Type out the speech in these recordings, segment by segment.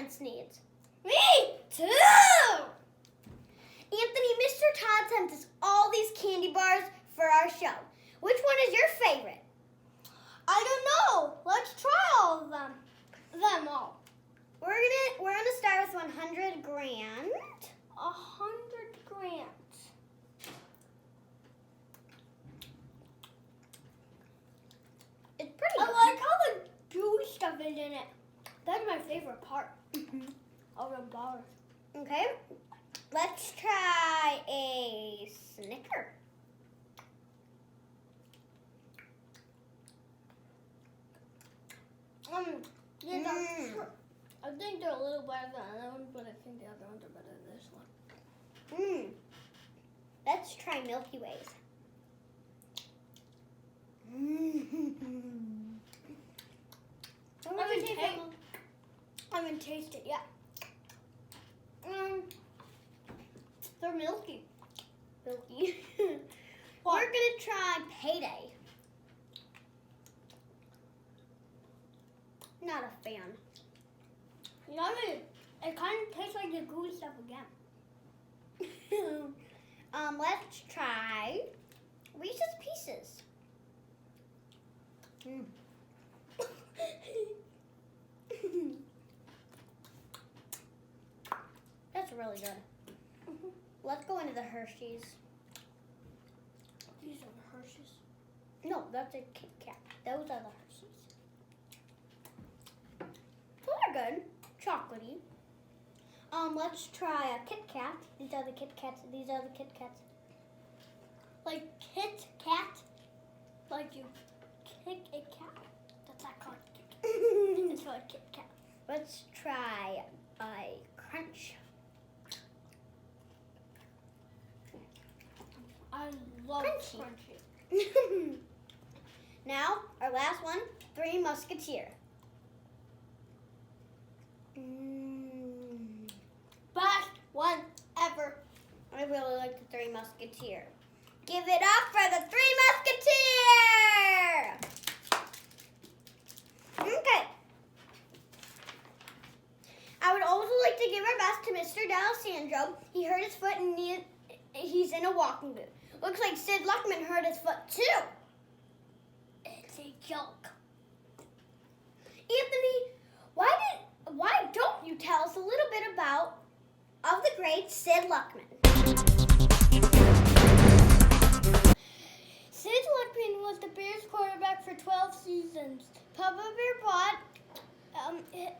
parents' needs. Me too! Anthony, Mr. Todd sent us all these candy bars for our show. Which one is your favorite? I don't know. Let's try all of them. Them all. We're gonna start with 100 grand. 100 grams. It's pretty I good. like how the gooey stuff is in it. That's my favorite part of the bars. Okay, let's try a Snicker. Yeah, I think they're a little better than the other ones, but I think the other ones are better than this one. Let's try Milky Ways. I haven't tasted it yet. They're milky. Milky. We're gonna try Payday. Not a fan. Yummy. It kind of tastes like the gooey stuff again. Let's try Reese's Pieces. That's really good. Let's go into the Hershey's. These are the Hershey's. No, that's a Kit Kat. Those are the Hershey's. Those are good. Chocolatey. Let's try a Kit Kat. These are the Kit Kats. These are the Kit Kats. Like Kit Kat? Like you kick a cat? That's not called Kit Kat. It's called Kit Kat. Let's try a Crunch. I love Crunchy. crunchy. Now, our last one, Three Musketeer. Best one ever. I really like the Three Musketeer. Give it up for the Three Musketeer! Okay. I would also like to give our best to Mr. D'Alessandro. He hurt his foot and he's in a walking boot. Looks like Sid Luckman hurt his foot too. It's a joke. Anthony, why don't you tell us a little bit of the great Sid Luckman? Sid Luckman was the Bears quarterback for 12 seasons. Papa Bear bought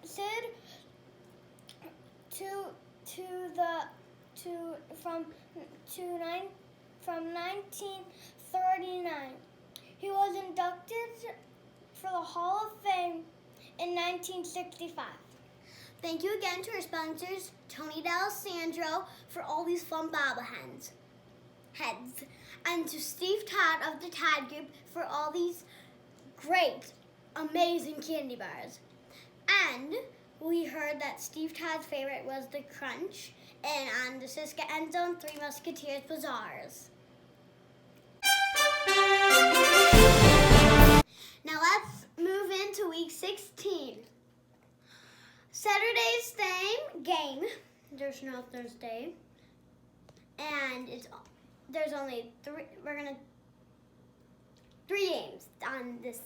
Sid from 1939. He was inducted for the Hall of Fame in 1965. Thank you again to our sponsors, Tony D'Alessandro, for all these fun bobbleheads. And to Steve Todd of the Todd Group for all these great, amazing candy bars. And we heard that Steve Todd's favorite was the Crunch, and on the Siska Endzone, Three Musketeers was ours. Now let's move into week 16. Saturday's game. There's no Thursday, and there's only three. We're gonna 3 games on this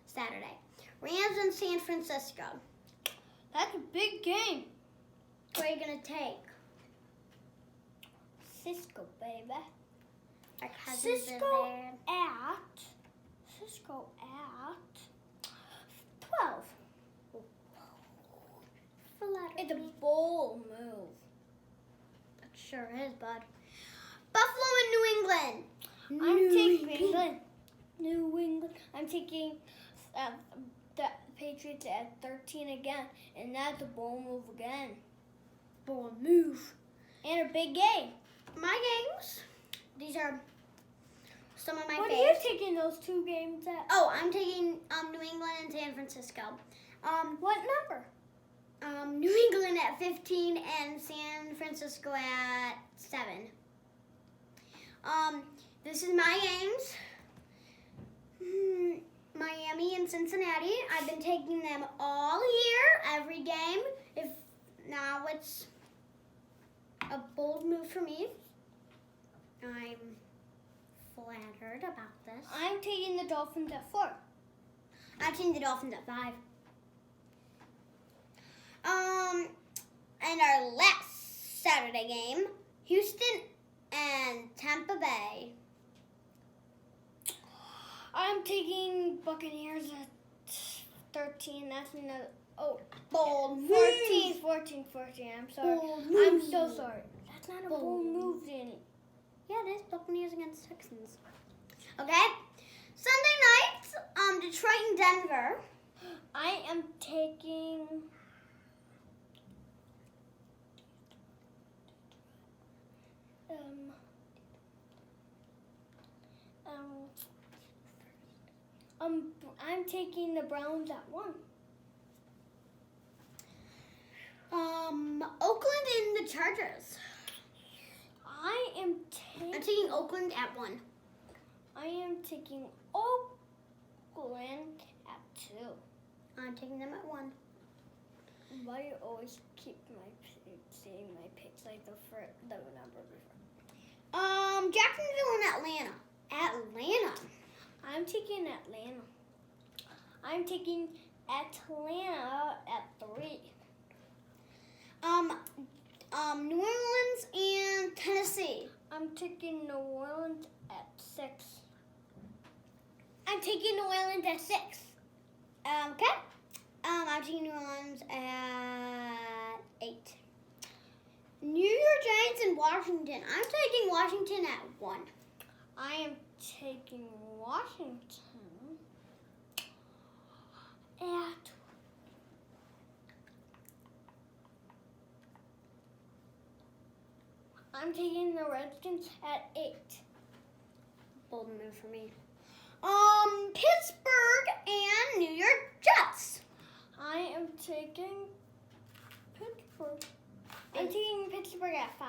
Saturday. Rams and San Francisco. That's a big game. What are you gonna take? Cisco, baby. Our cousins are there. Cisco at 12. It's a bold move. It sure is, bud. Buffalo and New England. I'm taking New England. I'm taking the Patriots at 13 again, and that's a bold move again. Bold move. And a big game. My games. These are some of my What favorites. are you taking those 2 games at? Oh, I'm taking New England and San Francisco. What number? New England at 15 and San Francisco at 7. This is my games. Miami and Cincinnati. I've been taking them all year, every game. it's a bold move for me. I'm flattered about this. I'm taking the Dolphins at 4. I'm taking the Dolphins at 5. And our last Saturday game, Houston and Tampa Bay. I'm taking Buccaneers at 13. That's another. Oh, Bold 14. I'm sorry. Bold I'm move. so sorry. That's not a bold Bold move, Danny. Yeah, it is. Buccaneers against Texans. Okay. Sunday night, Detroit and Denver. I am taking. I'm taking the Browns at 1. Oakland and the Chargers. I'm taking Oakland at 1. I am taking Oakland at 2. I'm taking them at 1. Why do you always keep saying my picks like the number before? Jacksonville and Atlanta. Atlanta. I'm taking Atlanta. I'm taking Atlanta at 3. New Orleans and Tennessee. I'm taking New Orleans at 6. I'm taking New Orleans at 6. Okay. I'm taking New Orleans at 8. New York Giants and Washington. I'm taking Washington at 1. I am taking Washington at 2. I'm taking the Redskins at 8. Bold move for me. Pittsburgh and New York Jets. I am taking Pittsburgh. I'm taking Pittsburgh at 5.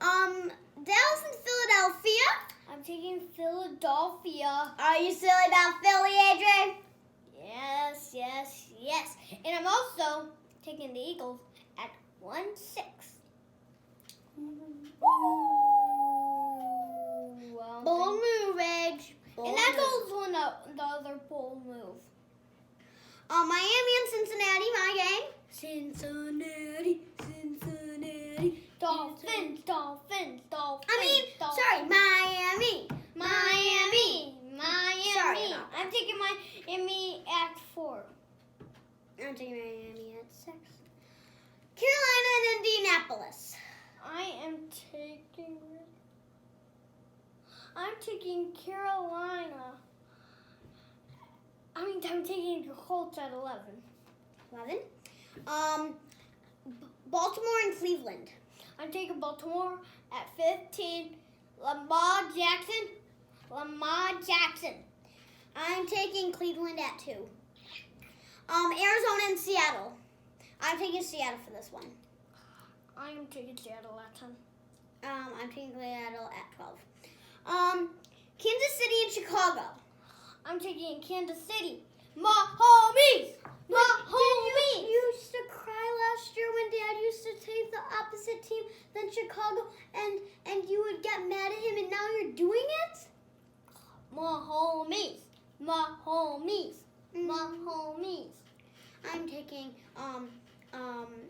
Dallas and Philadelphia. I'm taking Philadelphia. Are you silly about Philly, Adrian? Yes. And I'm also taking the Eagles at 1-6. Well, Bold move, Edge. And that's also the other bold move. Miami and Cincinnati, my game. Cincinnati. Dolphins. Sorry, Miami. Sorry about that. I'm taking Miami at 4. I'm taking Miami at 6. Carolina and Indianapolis. I'm taking Carolina. I'm taking the Colts at 11. 11. Baltimore and Cleveland. I'm taking Baltimore at 15. Lamar Jackson. I'm taking Cleveland at 2. Arizona and Seattle. I'm taking Seattle for this one. I am taking Seattle at 10. I'm taking Seattle at 12. Kansas City and Chicago. I'm taking Kansas City. Mahomes. You used to cry last year when Dad used to take the opposite team than Chicago, and you would get mad at him, and now you're doing it? Mahomes. I'm taking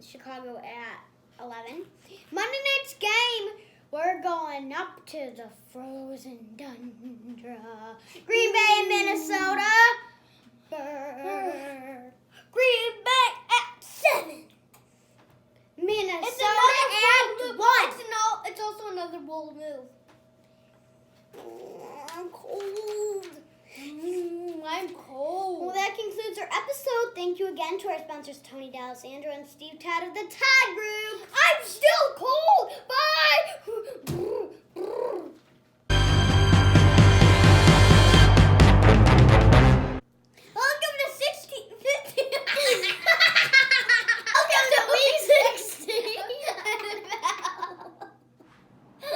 Chicago at 11. Monday night's game, we're going up to the frozen tundra. Green Bay and Minnesota. Green Bay at 7. Minnesota at 1. It's also another bold move. I'm cold. I'm cold. Well, that concludes our episode. Thank you again to our sponsors, Tony D'Alessandro and Steve Todd of the Todd Group. I'm still cold.